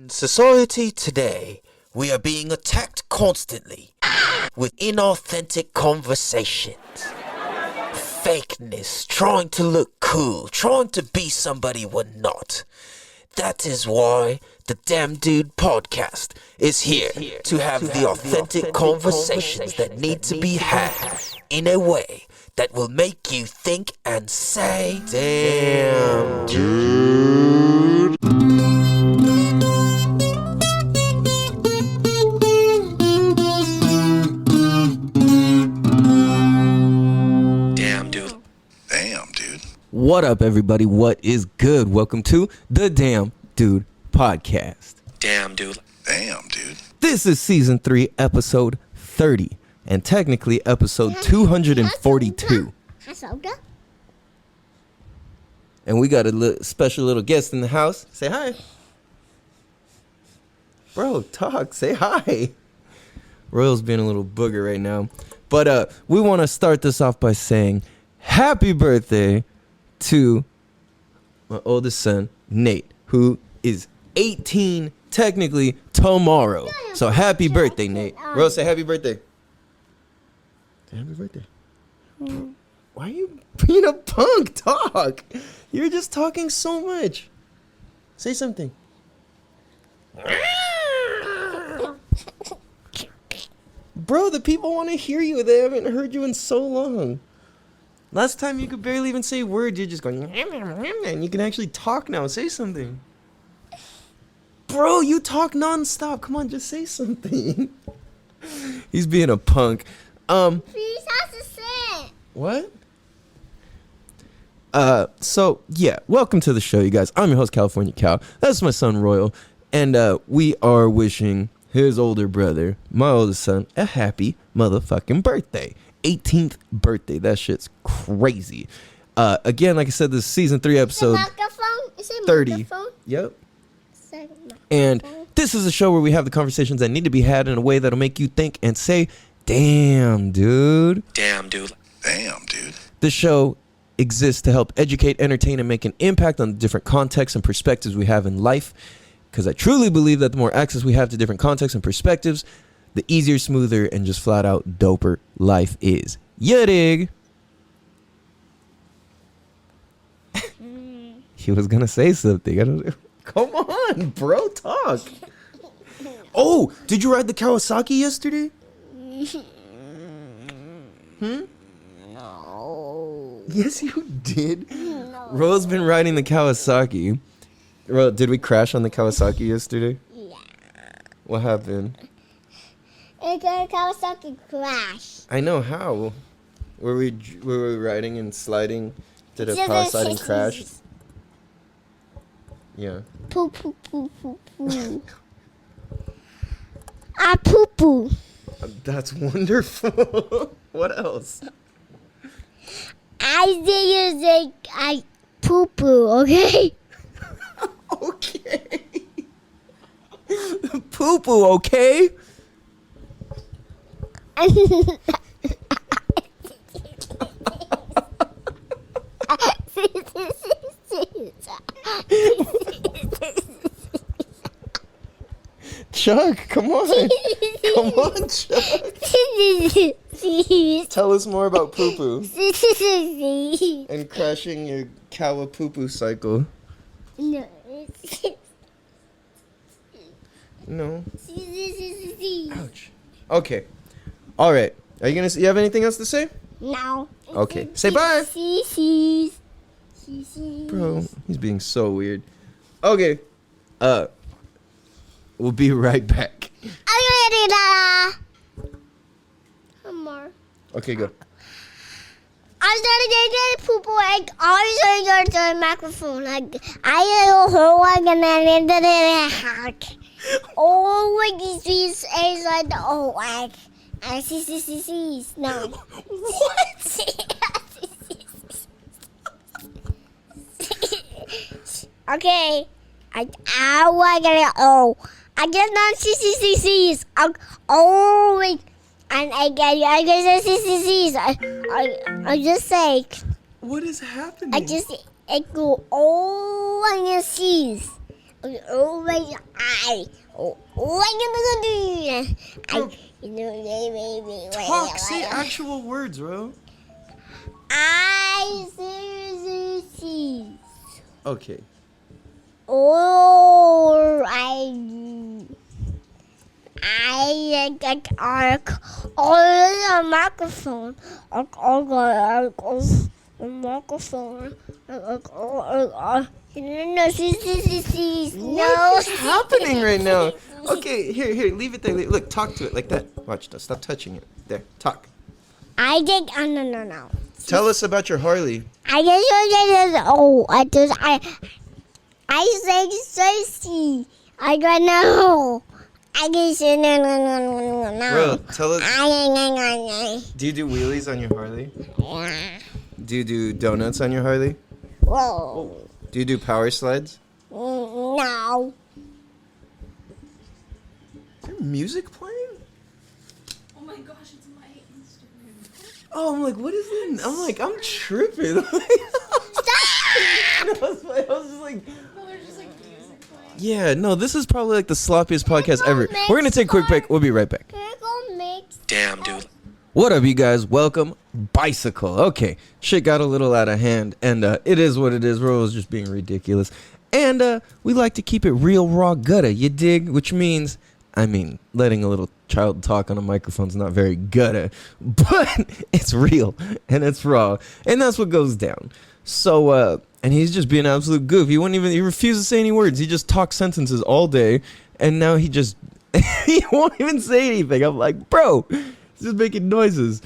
In society today, we are being attacked constantly with inauthentic conversations. Fakeness, trying to look cool, trying to be somebody we're not. That is why the Damn Dude podcast is here to have the authentic conversations that need to be had in a way that will make you think and say, Damn Dude. What up, everybody? What is good? Welcome to the Damn Dude podcast. Damn, dude. Damn, dude. This is season 3, episode 30, and technically episode 242. And we got a special little guest in the house. Say hi. Bro, talk. Say hi. Royal's being a little booger right now. But we want to start this off by saying happy birthday to my oldest son, Nate, who is 18 technically tomorrow. So happy birthday, Nate. Rose, say happy birthday. Say happy birthday. Why are you being a punk? Talk. You're just talking so much. Say something. Bro, the people want to hear you. They haven't heard you in so long. Last time you could barely even say words. You're just going, and you can actually talk now. Say something. Bro, you talk nonstop. Come on, just say something. He's being a punk. Please have to say. What? So, yeah. Welcome to the show, you guys. I'm your host, California Cal. That's my son, Royal. And we are wishing his older brother, my oldest son, a happy motherfucking birthday. 18th birthday. That shit's crazy. Again, like I said, this is season 3 episode 30. Microphone? Yep. And this is a show where we have the conversations that need to be had in a way that'll make you think and say, damn, dude. Damn, dude. Damn, dude. This show exists to help educate, entertain, and make an impact on the different contexts and perspectives we have in life. Because I truly believe that the more access we have to different contexts and perspectives, the easier, smoother, and just flat out doper life is. Ya dig? He was gonna say something. Come on, bro, talk. Oh, did you ride the Kawasaki yesterday? No. Yes, you did. No. Ro's been riding the Kawasaki. Ro, did we crash on the Kawasaki yesterday? Yeah. What happened? It's a Kawasaki crash. I know how. Were we riding and sliding? Did a power sliding crash? Yeah. Poo poo poo poo poo. I poo poo. That's wonderful. What else? I say I poo poo. Okay. Okay. Poo poo. Okay. Chuck, come on. Come on, Chuck. Tell us more about poo poo and crashing your Kawa poo poo cycle. No. No. Ouch. Okay. All right. Are you have anything else to say? No. Okay. Say bye. Bro, he's being so weird. Okay. We'll be right back. More. Okay, go. I started getting poop like always going to the microphone. Like I don't know what and then hack. Oh, like these is like oh like I see no. What? Okay. I get on CCCCs. Oh, wait. And I get CCCs. I just say. What is happening? I go all on your C's. Oh my I. Oh my God. Talk, say actual words, bro. I see. Okay. Or I get arc on the microphone. A microphone. What is happening right now? Okay, here, leave it there. Look, talk to it like that. Watch, stop touching it. There, talk. I think no. Tell us about your Harley. I say thirsty. I don't know. I can say no. Bro, tell us. Do you do wheelies on your Harley? Do you do donuts on your Harley? Whoa. Do you do power slides? No. Is there music playing? Oh my gosh, it's my Instagram. Oh, I'm like, what is it? I'm like, I'm tripping. Stop! I was just like, No, there's just like music playing. yeah, no, this is probably like the sloppiest podcast ever. We're gonna take a quick break. We'll be right back. Damn, dude. What up, you guys? Welcome, Bicycle. Okay, shit got a little out of hand, and it is what it is. Rose just being ridiculous, and we like to keep it real, raw, gutta. You dig? Which means, letting a little child talk on a microphone's not very gutta, but it's real and it's raw, and that's what goes down. So, and he's just being an absolute goof. He refused to say any words. He just talks sentences all day, and now he won't even say anything. I'm like, bro. Just making noises.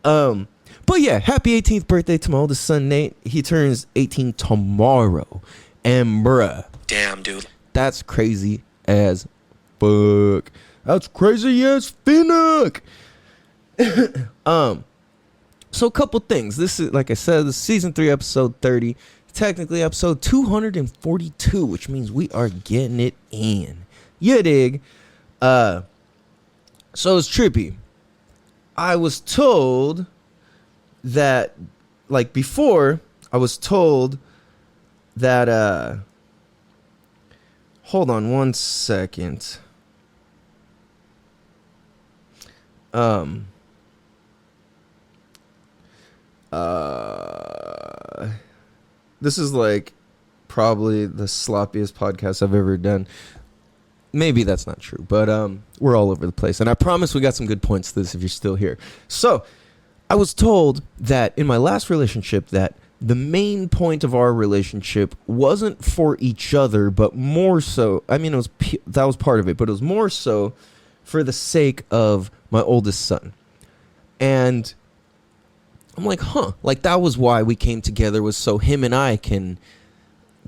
But yeah, happy 18th birthday to my oldest son, Nate. He turns 18 tomorrow. And bruh. Damn, dude. That's crazy as fuck. That's crazy as finnock. So a couple things. This is, like I said, this is season 3, episode 30. Technically episode 242, which means we are getting it in. You dig? So it's trippy. I was told that, like before, hold on one second. This is like probably the sloppiest podcast I've ever done. Maybe that's not true, but we're all over the place. And I promise we got some good points to this if you're still here. So I was told that in my last relationship that the main point of our relationship wasn't for each other, but more so, that was part of it, but it was more so for the sake of my oldest son. And I'm like, like that was why we came together, was so him and I can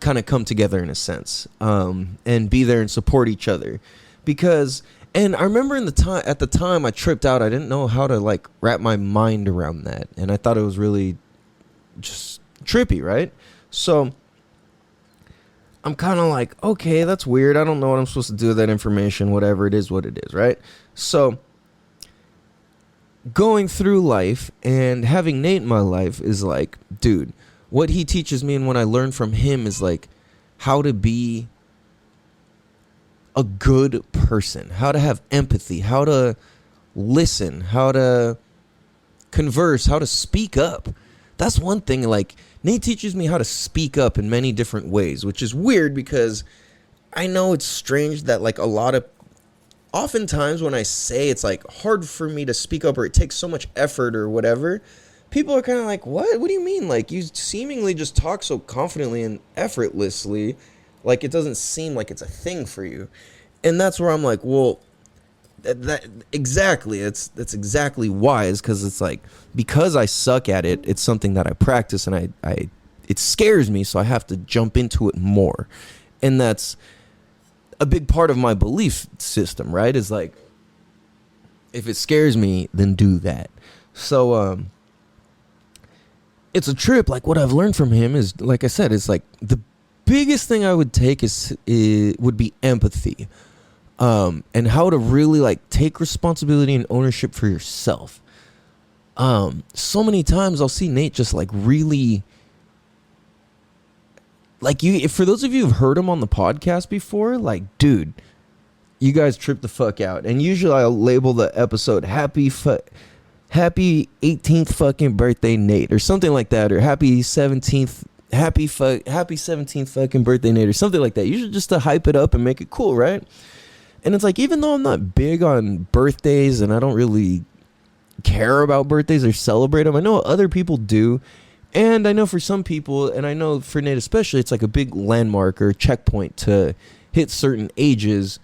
kind of come together in a sense, and be there and support each other. Because, and I remember at the time I tripped out. I didn't know how to like wrap my mind around that, and I thought it was really just trippy, right? So I'm kind of like, okay, that's weird. I don't know what I'm supposed to do with that information. Whatever, it is what it is, right? So going through life and having Nate in my life is like, dude, what he teaches me and what I learn from him is like how to be a good person, how to have empathy, how to listen, how to converse, how to speak up. That's one thing. Like Nate teaches me how to speak up in many different ways, which is weird because I know it's strange that like oftentimes when I say it's like hard for me to speak up or it takes so much effort or whatever, people are kind of like, what do you mean? Like you seemingly just talk so confidently and effortlessly, like it doesn't seem like it's a thing for you. And that's where I'm like, well, that's exactly wise, because it's like, because I suck at it, it's something that I practice and it scares me, so I have to jump into it more. And that's a big part of my belief system, right? Is like, if it scares me, then do that. So it's a trip. Like what I've learned from him is, like I said, it's like the biggest thing I would take would be empathy, and how to really like take responsibility and ownership for yourself. So many times I'll see Nate just like really like you, for those of you who've heard him on the podcast before, like, dude, you guys trip the fuck out. And usually I'll label the episode happy 18th fucking birthday, Nate, or something like that, or happy 17th fucking birthday, Nate, or something like that. Usually just to hype it up and make it cool, right? And it's like, even though I'm not big on birthdays and I don't really care about birthdays or celebrate them, I know other people do. And I know for some people, and I know for Nate especially, it's like a big landmark or checkpoint to hit certain ages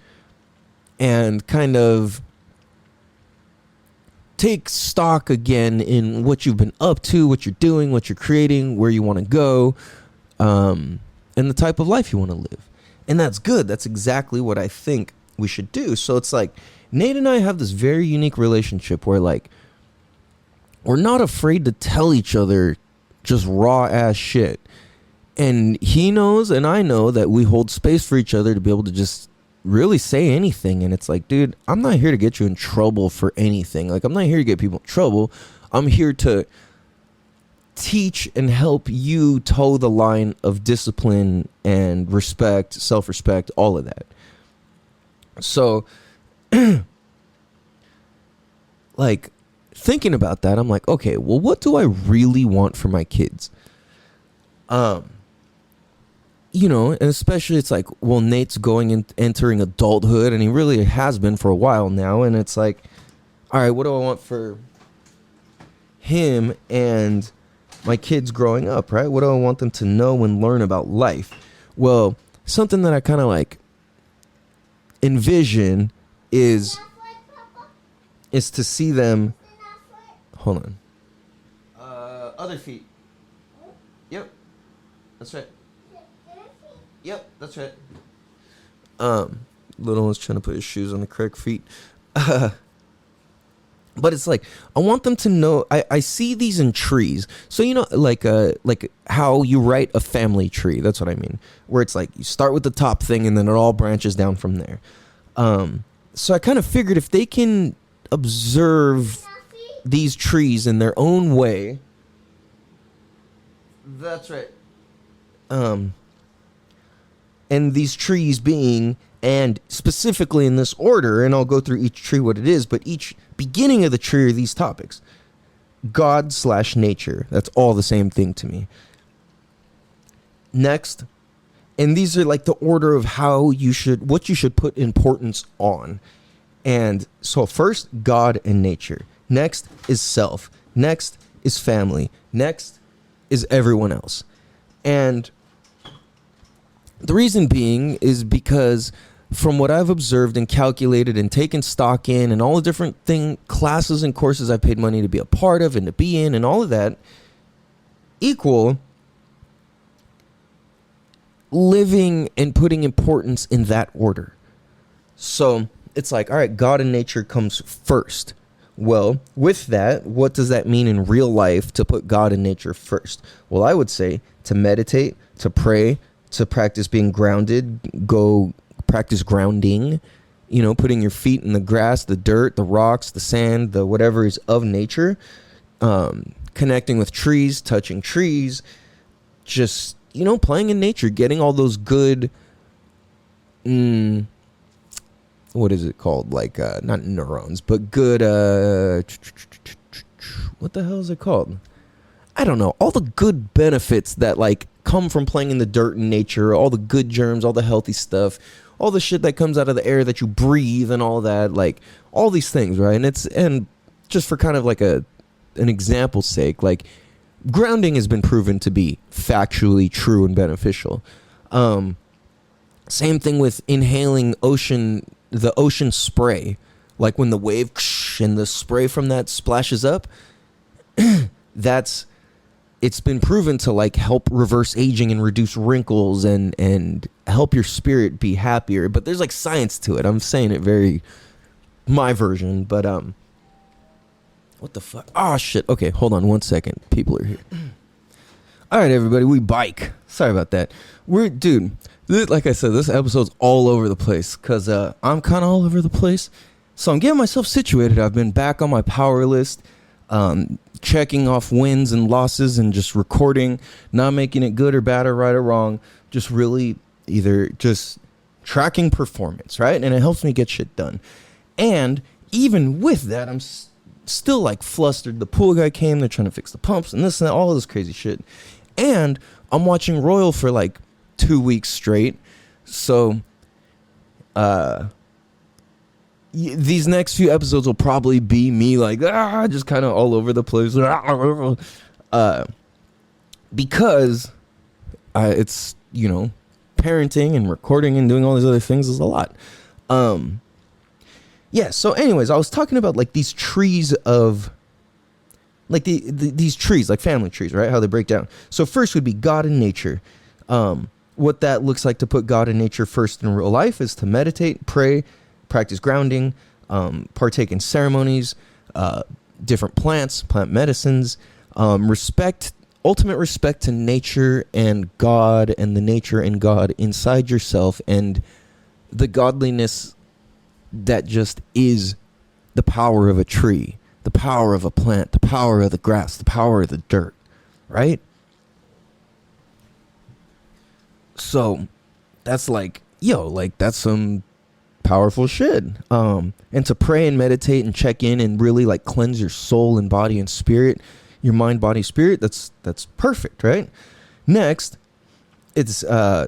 and kind of take stock again in what you've been up to, what you're doing, what you're creating, where you want to go, and the type of life you want to live. And that's good. That's exactly what I think we should do. So it's like Nate and I have this very unique relationship where, like, we're not afraid to tell each other just raw ass shit. And he knows and I know that we hold space for each other to be able to just really say anything. And it's like, dude, I'm not here to get you in trouble for anything. Like, I'm not here to get people in trouble. I'm here to teach and help you toe the line of discipline and respect, self-respect, all of that. So, like, thinking about that, I'm like, okay, well, what do I really want for my kids? You know, and especially it's like, well, Nate's going and entering adulthood, and he really has been for a while now. And it's like, all right, what do I want for him and my kids growing up, right? What do I want them to know and learn about life? Well, something that I kind of like envision is to see them. Hold on. Other feet. Yep. That's right. Yep, that's right. Little one's trying to put his shoes on the correct feet. But it's like, I want them to know, I see these in trees. So, you know, like how you write a family tree. That's what I mean. Where it's like, you start with the top thing and then it all branches down from there. So I kind of figured if they can observe these trees in their own way. That's right. And these trees being, and specifically in this order, and I'll go through each tree what it is, but each beginning of the tree are these topics. God/nature. That's all the same thing to me. Next, and these are like the order of how you should, what you should put importance on. And so first, God and nature. Next is self. Next is family. Next is everyone else. And the reason being is because from what I've observed and calculated and taken stock in and all the different classes and courses I've paid money to be a part of and to be in and all of that, equal living and putting importance in that order. So it's like, all right, God and nature comes first. Well, with that, what does that mean in real life to put God and nature first? Well, I would say to meditate, to pray, to practice being grounded, go practice grounding, you know, putting your feet in the grass, the dirt, the rocks, the sand, the whatever is of nature, connecting with trees, touching trees, just, you know, playing in nature, getting all those good, what is it called? Like, not neurons, but good, what the hell is it called? I don't know. All the good benefits that, like, come from playing in the dirt and nature, all the good germs, all the healthy stuff, all the shit that comes out of the air that you breathe and all that, like, all these things, right? And just for kind of like an example's sake, like, grounding has been proven to be factually true and beneficial. Same thing with inhaling the ocean spray, like when the wave and the spray from that splashes up. It's been proven to, like, help reverse aging and reduce wrinkles and help your spirit be happier. But there's, like, science to it. I'm saying it very my version, but what the fuck? Oh shit. Okay, hold on 1 second. People are here. All right, everybody, we bike. Sorry about that. Like I said, this episode's all over the place because I'm kind of all over the place. So I'm getting myself situated. I've been back on my power list, checking off wins and losses and just recording, not making it good or bad or right or wrong. just really either just tracking performance, right? And it helps me get shit done. And even with that, I'm still like flustered. The pool guy came, they're trying to fix the pumps and this and that, all of this crazy shit. And I'm watching Royal for like 2 weeks straight. So these next few episodes will probably be me like just kind of all over the place. Because it's, you know, parenting and recording and doing all these other things is a lot. Yeah, so anyways, I was talking about like these trees of like these trees, like family trees, right? How they break down. So first would be God and nature. What that looks like to put God and nature first in real life is to meditate, pray, practice grounding, partake in ceremonies, different plants, plant medicines, ultimate respect to nature and God and the nature and God inside yourself, and the godliness that just is the power of a tree, the power of a plant, the power of the grass, the power of the dirt, right? So that's like, that's some powerful shit. And to pray and meditate and check in and really like cleanse your soul and body and spirit, your mind, body, spirit, that's perfect, right? Next, it's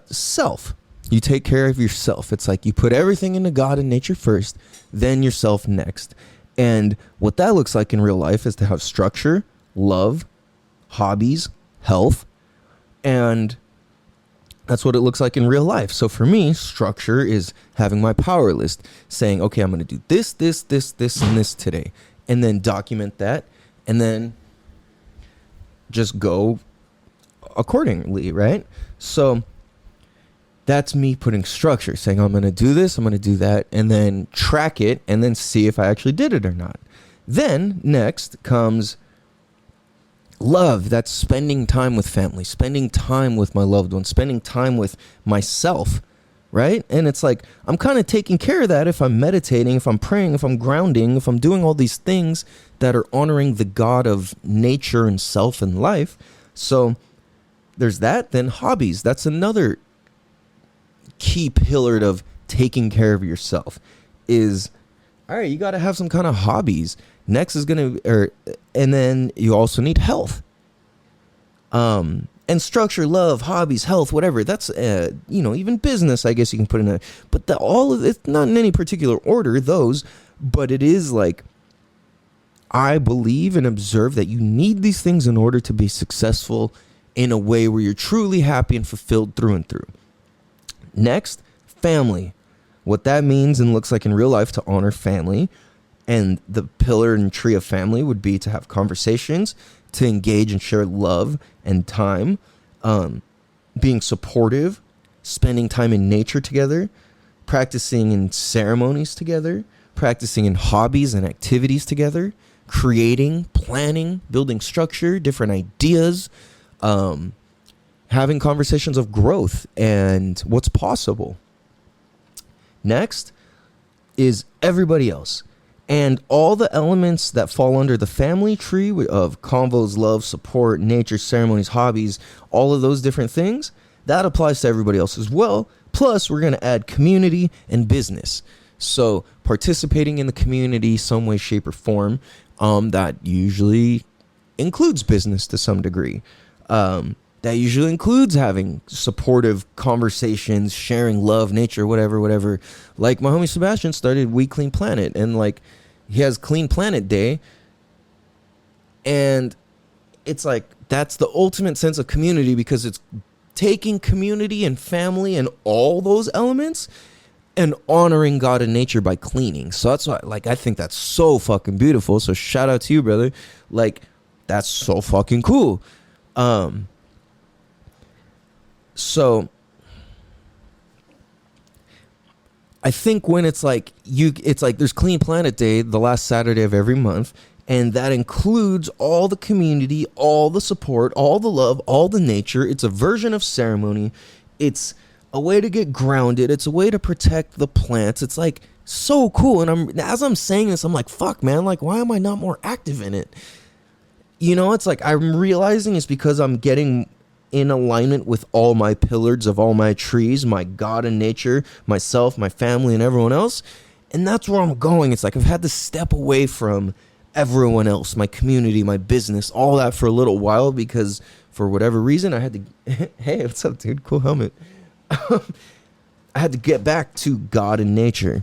self. You take care of yourself. It's like you put everything into God and nature first, then yourself next. And what that looks like in real life is to have structure, love, hobbies, health, and that's what it looks like in real life. So for me, structure is having my power list, saying, okay, I'm going to do this, this, this, this, and this today, and then document that, and then just go accordingly, right? So that's me putting structure, saying I'm going to do this, I'm going to do that, and then track it, and then see if I actually did it or not. Then next comes love. That's spending time with family, spending time with my loved ones, spending time with myself, right? And it's like, I'm kind of taking care of that if I'm meditating, if I'm praying, if I'm grounding, if I'm doing all these things that are honoring the God of nature and self and life. So there's that. Then hobbies. That's another key pillar of taking care of yourself is, all right, you got to have some kind of hobbies. Next is and then you also need health. And structure, love, hobbies, health, whatever. That's, even business, I guess you can put in but all of it's not in any particular order, those, but it is like, I believe and observe that you need these things in order to be successful in a way where you're truly happy and fulfilled through and through. Next, family. What that means and looks like in real life to honor family. And the pillar and tree of family would be to have conversations, to engage and share love and time, being supportive, spending time in nature together, practicing in ceremonies together, practicing in hobbies and activities together, creating, planning, building structure, different ideas, having conversations of growth and what's possible. Next is everybody else. And all the elements that fall under the family tree of convos, love, support, nature, ceremonies, hobbies, all of those different things, that applies to everybody else as well. Plus, we're going to add community and business. So participating in the community some way, shape, or form, that usually includes business to some degree. That usually includes having supportive conversations, sharing love, nature, whatever. Like my homie Sebastian started We Clean Planet, and like he has Clean Planet Day, and it's like that's the ultimate sense of community because it's taking community and family and all those elements and honoring God and nature by cleaning. So that's why, like, I think that's so fucking beautiful. So shout out to you, brother. Like, that's so fucking cool. So I think when it's like there's Clean Planet Day the last Saturday of every month, and that includes all the community, all the support, all the love, all the nature. It's a version of ceremony. It's a way to get grounded. It's a way to protect the plants. It's like so cool. And as I'm saying this, I'm like, fuck, man, like, why am I not more active in it? You know, it's like I'm realizing it's because I'm getting in alignment with all my pillars of all my trees, my God and nature, myself, my family, and everyone else. And that's where I'm going. It's like I've had to step away from everyone else, my community, my business, all that for a little while because for whatever reason I had to hey, what's up, dude? Cool helmet. I had to get back to God and nature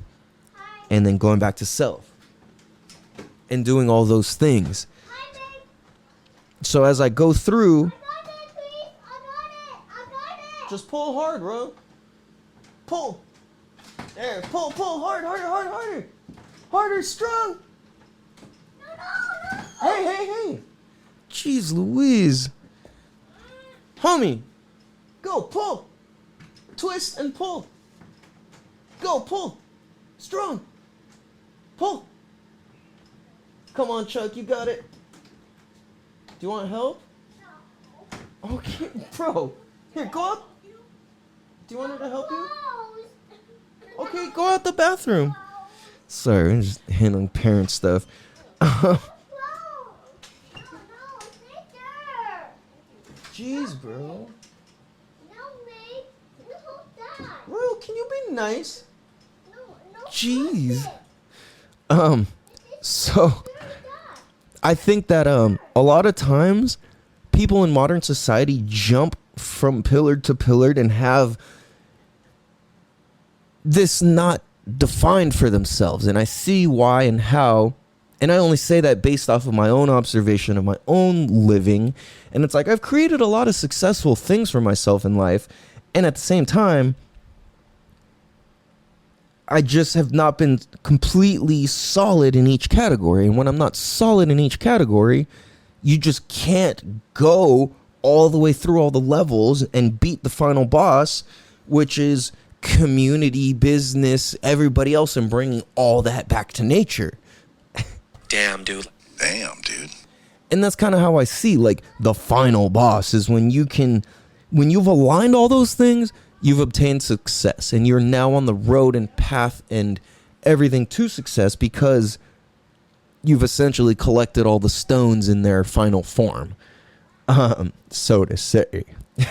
and then going back to self and doing all those things. So as I go through, just pull hard, bro. Pull. There, pull harder. Harder, strong. Hey. Jeez Louise. Homie, go, pull. Twist and pull. Go, pull. Strong. Pull. Come on, Chuck, you got it. Do you want help? No. Okay, bro. Here, go up. Do you want her to help you? Okay, go out the bathroom. Sorry, I'm just handling parent stuff. Jeez, bro. Bro, can you be nice? Jeez. So I think that a lot of times people in modern society jump from pillar to pillar and have this not defined for themselves. And I see why and how. And I only say that based off of my own observation of my own living. And it's like I've created a lot of successful things for myself in life. And at the same time, I just have not been completely solid in each category. And when I'm not solid in each category, you just can't go all the way through all the levels and beat the final boss, which is community, business, everybody else, and bringing all that back to nature. Damn, dude. And that's kind of how I see like the final boss is when you've aligned all those things, you've obtained success and you're now on the road and path and everything to success because you've essentially collected all the stones in their final form. So to say.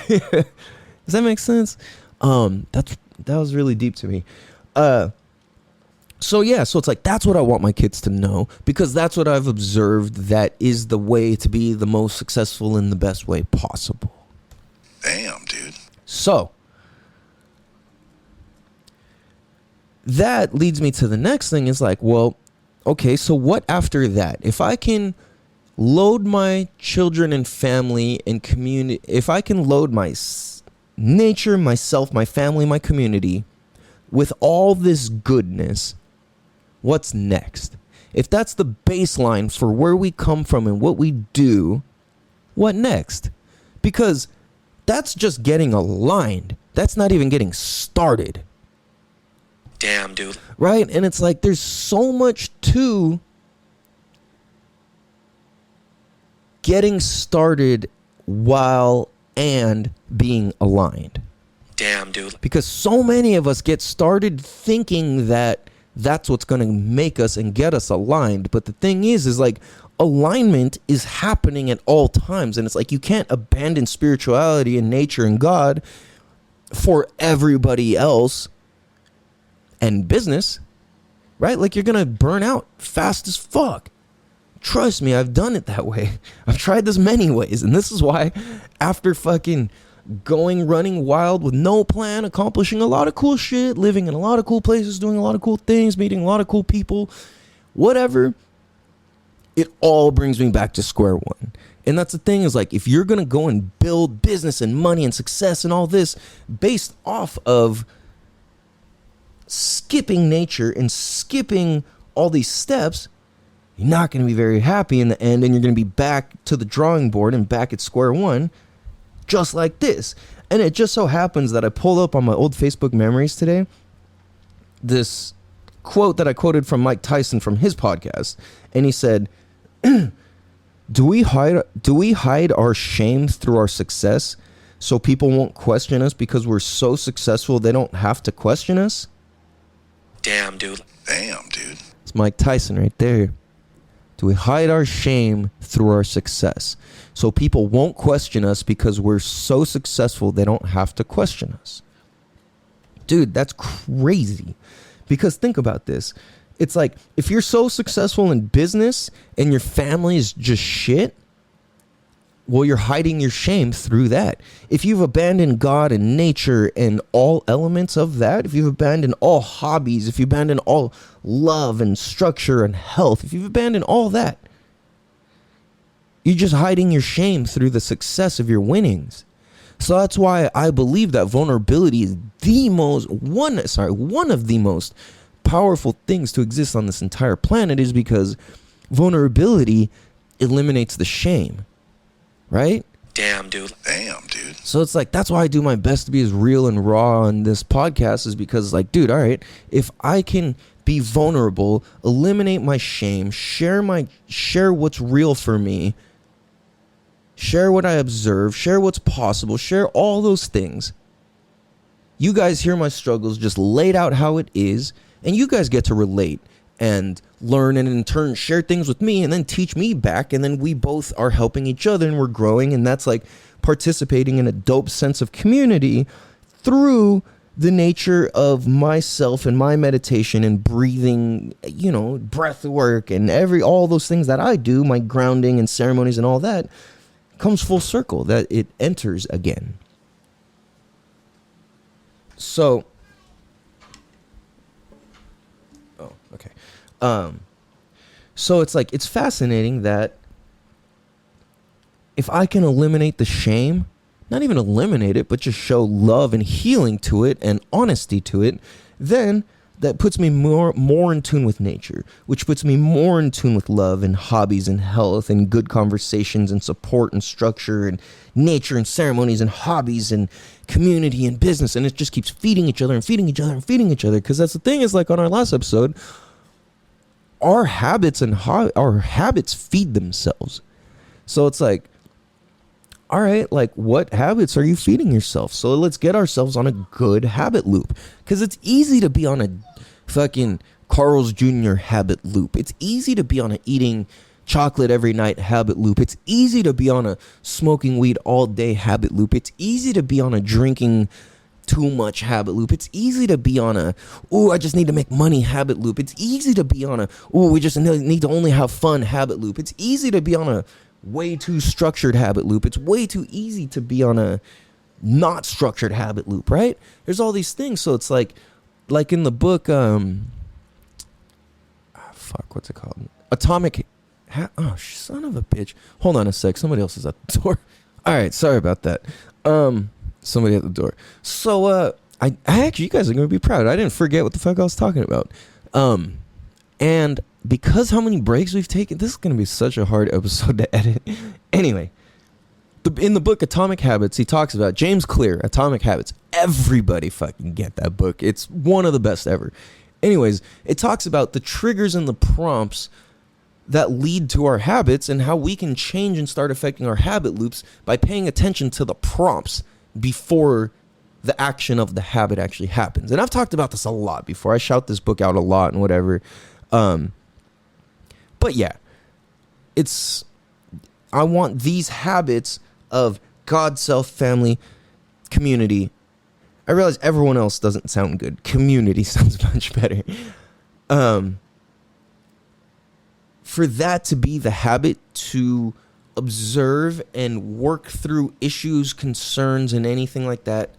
Does that make sense? That was really deep to me. So it's like that's what I want my kids to know because that's what I've observed that is the way to be the most successful in the best way possible. Damn, dude. So that leads me to the next thing is like, well, okay, so what after that? If I can load my children and family and community, if I can load my nature, myself, my family, my community with all this goodness, what's next? If that's the baseline for where we come from and what we do, what next? Because that's just getting aligned. That's not even getting started. Damn, dude. Right? And it's like there's so much to getting started while and being aligned. Damn, dude. Because so many of us get started thinking that that's what's going to make us and get us aligned. But the thing is like alignment is happening at all times. And it's like you can't abandon spirituality and nature and God for everybody else and business, right? Like you're going to burn out fast as fuck. Trust me, I've done it that way. I've tried this many ways. And this is why after fucking running wild with no plan, accomplishing a lot of cool shit, living in a lot of cool places, doing a lot of cool things, meeting a lot of cool people, whatever, it all brings me back to square one. And that's the thing is like, if you're going to go and build business and money and success and all this based off of skipping nature and skipping all these steps, you're not going to be very happy in the end. And you're going to be back to the drawing board and back at square one, just like this. And it just so happens that I pulled up on my old Facebook memories today this quote that I quoted from Mike Tyson from his podcast. And he said, do we hide our shame through our success so people won't question us because we're so successful they don't have to question us? Damn, dude. Damn, dude. It's Mike Tyson right there. Do we hide our shame through our success? So people won't question us because we're so successful they don't have to question us. Dude, that's crazy. Because think about this. It's like, if you're so successful in business and your family is just shit, well, you're hiding your shame through that. If you've abandoned God and nature and all elements of that, if you've abandoned all hobbies, if you abandon all love and structure and health, if you've abandoned all that, you're just hiding your shame through the success of your winnings. So that's why I believe that vulnerability is one of the most powerful things to exist on this entire planet, is because vulnerability eliminates the shame, right? Damn, dude. Damn, dude. So it's like, that's why I do my best to be as real and raw on this podcast, is because, like, dude, all right, if I can be vulnerable, eliminate my shame, share what's real for me, share what I observe, share what's possible, share all those things. You guys hear my struggles just laid out how it is, and you guys get to relate and learn, and in turn share things with me and then teach me back, and then we both are helping each other and we're growing, and that's like participating in a dope sense of community through the nature of myself and my meditation and breathing, breath work and all those things that I do, my grounding and ceremonies and all that, comes full circle, that it enters again. So so it's like, it's fascinating that if I can eliminate the shame, not even eliminate it, but just show love and healing to it and honesty to it, then that puts me more in tune with nature, which puts me more in tune with love and hobbies and health and good conversations and support and structure and nature and ceremonies and hobbies and community and business. And it just keeps feeding each other and feeding each other and feeding each other. Because that's the thing, is like on our last episode, our habits feed themselves. So it's like, all right, like, what habits are you feeding yourself? So let's get ourselves on a good habit loop, because it's easy to be on a fucking Carl's Jr. habit loop. It's easy to be on a eating chocolate every night habit loop. It's easy to be on a smoking weed all day habit loop. It's easy to be on a drinking too much habit loop. It's easy to be on a, I just need to make money habit loop. It's easy to be on a, we just need to only have fun habit loop. It's easy to be on a way too structured habit loop. It's way too easy to be on a not structured habit loop, right? There's all these things. So it's like in the book, what's it called? Atomic. Son of a bitch. Hold on a sec. Somebody else is at the door. All right. Sorry about that. Somebody at the door. So, I actually, you guys are going to be proud. I didn't forget what the fuck I was talking about. And because how many breaks we've taken, this is going to be such a hard episode to edit. Anyway, in the book Atomic Habits, he talks about James Clear, Atomic Habits. Everybody fucking get that book. It's one of the best ever. Anyways, it talks about the triggers and the prompts that lead to our habits and how we can change and start affecting our habit loops by paying attention to the prompts before the action of the habit actually happens. And I've talked about this a lot before. I shout this book out a lot and whatever. But yeah, I want these habits of God, self, family, community. I realize everyone else doesn't sound good. Community sounds much better. For that to be the habit, to observe and work through issues, concerns, and anything like that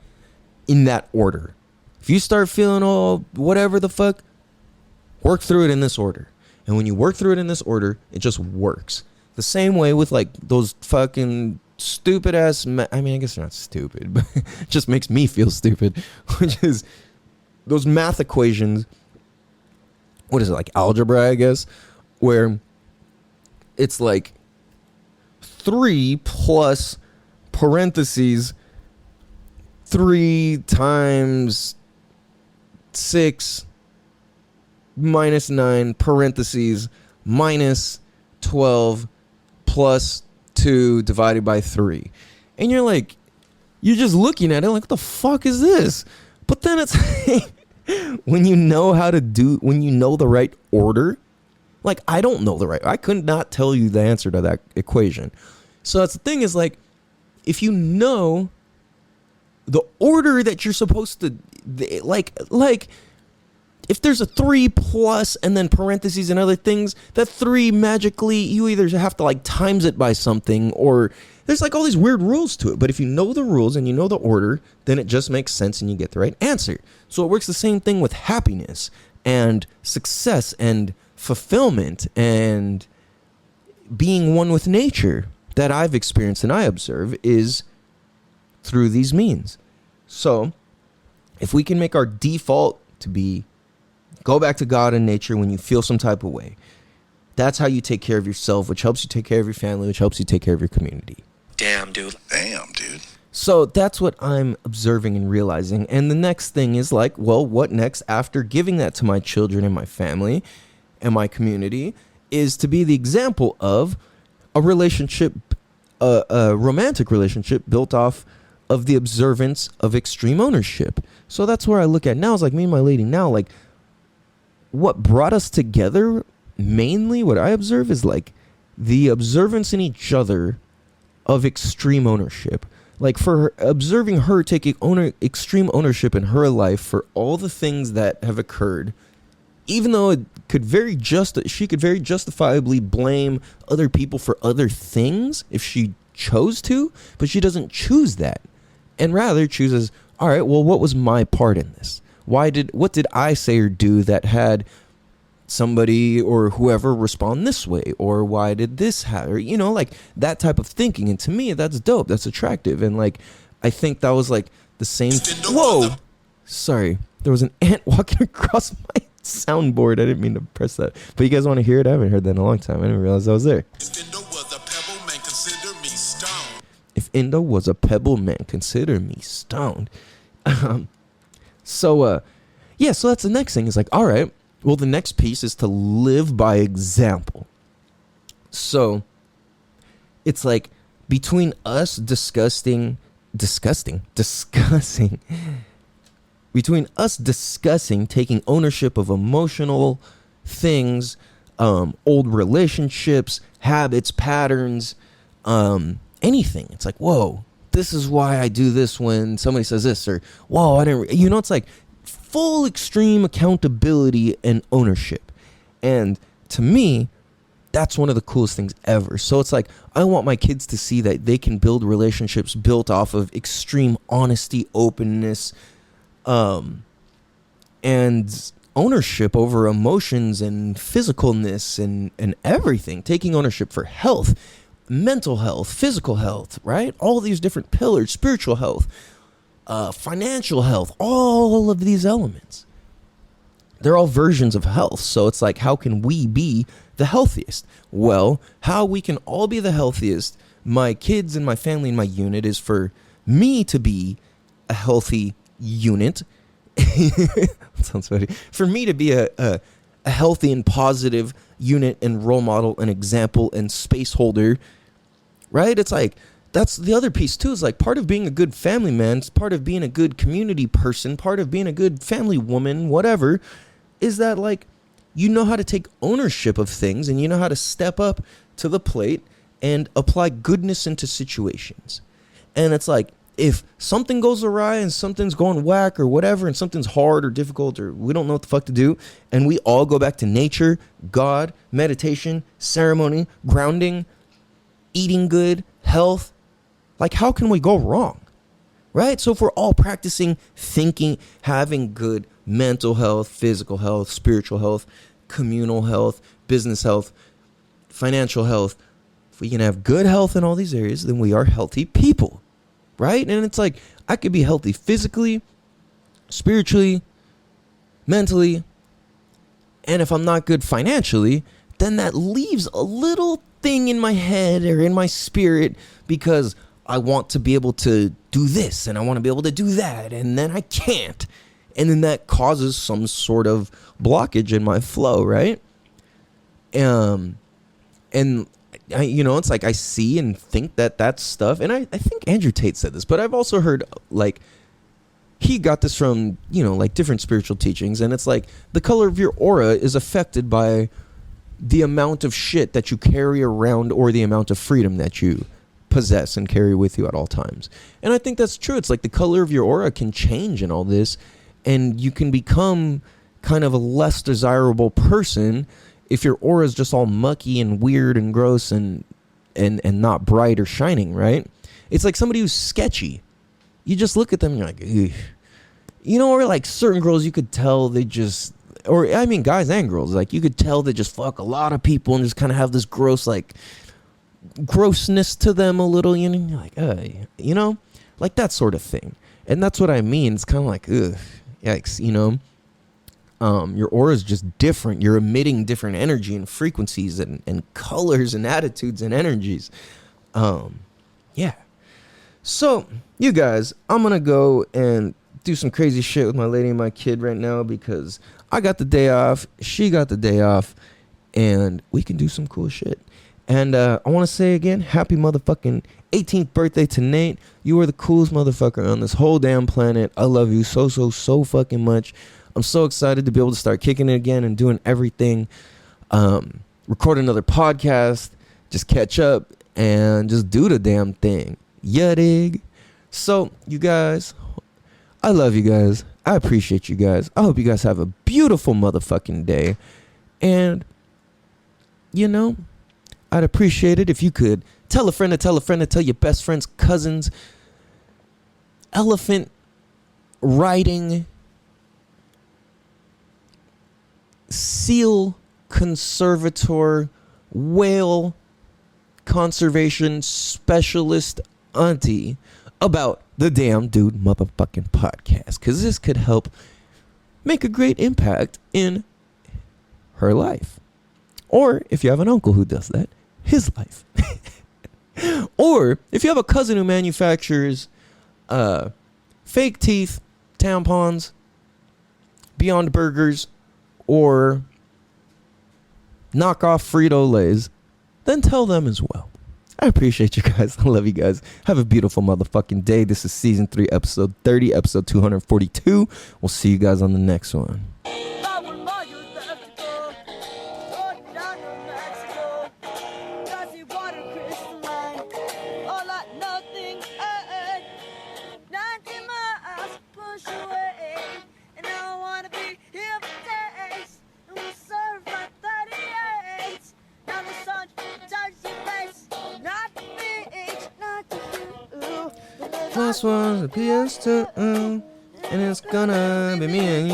in that order. If you start feeling all whatever the fuck, work through it in this order. And when you work through it in this order, it just works. The same way with like those fucking stupid ass, I guess they're not stupid, but it just makes me feel stupid, which is those math equations. What is it, like algebra, I guess, where it's like 3 plus parentheses 3 times 6 minus 9 parentheses minus 12 plus 2 divided by 3. And you're like, you're just looking at it like, what the fuck is this? But then it's when you know the right order, Like, I don't know I could not tell you the answer to that equation. So that's the thing is, like, if you know the order that you're supposed to, like if there's a 3 plus and then parentheses and other things, that 3 magically, you either have to like times it by something, or there's like all these weird rules to it. But if you know the rules and you know the order, then it just makes sense and you get the right answer. So it works the same thing with happiness and success and fulfillment and being one with nature that I've experienced and I observe is through these means. So if we can make our default to be go back to God and nature when you feel some type of way, that's how you take care of yourself, which helps you take care of your family, which helps you take care of your community. Damn, dude. Damn, dude. So that's what I'm observing and realizing. And the next thing is like, well, what next after giving that to my children and my family and my community is to be the example of a relationship, a romantic relationship built off of the observance of extreme ownership. So that's where I look at now is like me and my lady now, like what brought us together mainly, what I observe is like the observance in each other of extreme ownership. Like for her, observing her taking extreme ownership in her life for all the things that have occurred, even though it could she could very justifiably blame other people for other things if she chose to, but she doesn't choose that, and rather chooses, all right, well, what was my part in this? What did I say or do that had somebody or whoever respond this way? Or why did this happen? Or, you know, like that type of thinking. And to me, that's dope. That's attractive. And like, I think that was like the same. Whoa, sorry. There was an ant walking across my soundboard. I didn't mean to press that. But you guys want to hear it? I haven't heard that in a long time. I didn't realize I was there. If Indo was a pebble, man, consider me stoned. If Indo was a pebble, man, consider me stoned. So that's the next thing is like, all right, well, the next piece is to live by example. So it's like between us discussing, between us discussing taking ownership of emotional things, old relationships, habits, patterns, anything. It's like, whoa, this is why I do this when somebody says this, or whoa, I didn't, you know, it's like full extreme accountability and ownership. And to me, that's one of the coolest things ever. So it's like, I want my kids to see that they can build relationships built off of extreme honesty, openness, and ownership over emotions and physicalness and everything, taking ownership for health, mental health, physical health, right? All these different pillars, spiritual health, financial health, all of these elements. They're all versions of health. So it's like, how can we be the healthiest? Well, how we can all be the healthiest, my kids and my family and my unit, is for me to be a healthy unit. That sounds funny. For me to be a healthy and positive unit and role model and example and space holder, right? It's like, that's the other piece too, is like part of being a good family man, part of being a good community person, part of being a good family woman, whatever, is that like, you know how to take ownership of things and you know how to step up to the plate and apply goodness into situations. And it's like, if something goes awry and something's going whack or whatever, and something's hard or difficult or we don't know what the fuck to do, and we all go back to nature, God, meditation, ceremony, grounding, eating good, health, like how can we go wrong? Right? So if we're all practicing thinking, having good mental health, physical health, spiritual health, communal health, business health, financial health, if we can have good health in all these areas, then we are healthy people. Right? And it's like, I could be healthy physically, spiritually, mentally, and if I'm not good financially, then that leaves a little thing in my head or in my spirit because I want to be able to do this and I want to be able to do that, and then I can't. And then that causes some sort of blockage in my flow, right? And it's like I see and think that's stuff. And I think Andrew Tate said this, but I've also heard like he got this from, like different spiritual teachings. And it's like the color of your aura is affected by the amount of shit that you carry around or the amount of freedom that you possess and carry with you at all times. And I think that's true. It's like the color of your aura can change in all this, and you can become kind of a less desirable person if your aura is just all mucky and weird and gross and not bright or shining, right? It's like somebody who's sketchy. You just look at them and you're like, ugh. You know, or like certain girls, you could tell they just, or I mean guys and girls, like you could tell they just fuck a lot of people and just kind of have this gross, like, grossness to them a little, you know, you're like, you know, like that sort of thing. And that's what I mean. It's kind of like, ugh, yikes, you know. Your aura is just different. You're emitting different energy and frequencies and colors and attitudes and energies. Yeah. So, you guys, I'm going to go and do some crazy shit with my lady and my kid right now because I got the day off, she got the day off, and we can do some cool shit. And I want to say again, happy motherfucking 18th birthday to Nate. You are the coolest motherfucker on this whole damn planet. I love you so fucking much. I'm so excited to be able to start kicking it again and doing everything. Record another podcast, just catch up, and just do the damn thing. Ya dig? So, you guys, I love you guys. I appreciate you guys. I hope you guys have a beautiful motherfucking day. And, you know, I'd appreciate it if you could tell a friend to tell a friend to tell your best friend's cousins. Elephant riding, seal conservator, whale conservation specialist auntie about the Damn Dude motherfucking podcast, because this could help make a great impact in her life. Or if you have an uncle who does that, his life. Or if you have a cousin who manufactures fake teeth, tampons, Beyond Burgers, or knockoff Frito-Lays, then tell them as well. I appreciate you guys. I love you guys. Have a beautiful motherfucking day. This is season 3, episode 30, episode 242. We'll see you guys on the next one. Last one's a PS2, and it's gonna be me and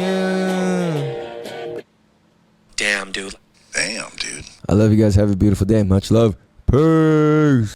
you. Damn, dude. Damn, dude. I love you guys. Have a beautiful day. Much love. Peace.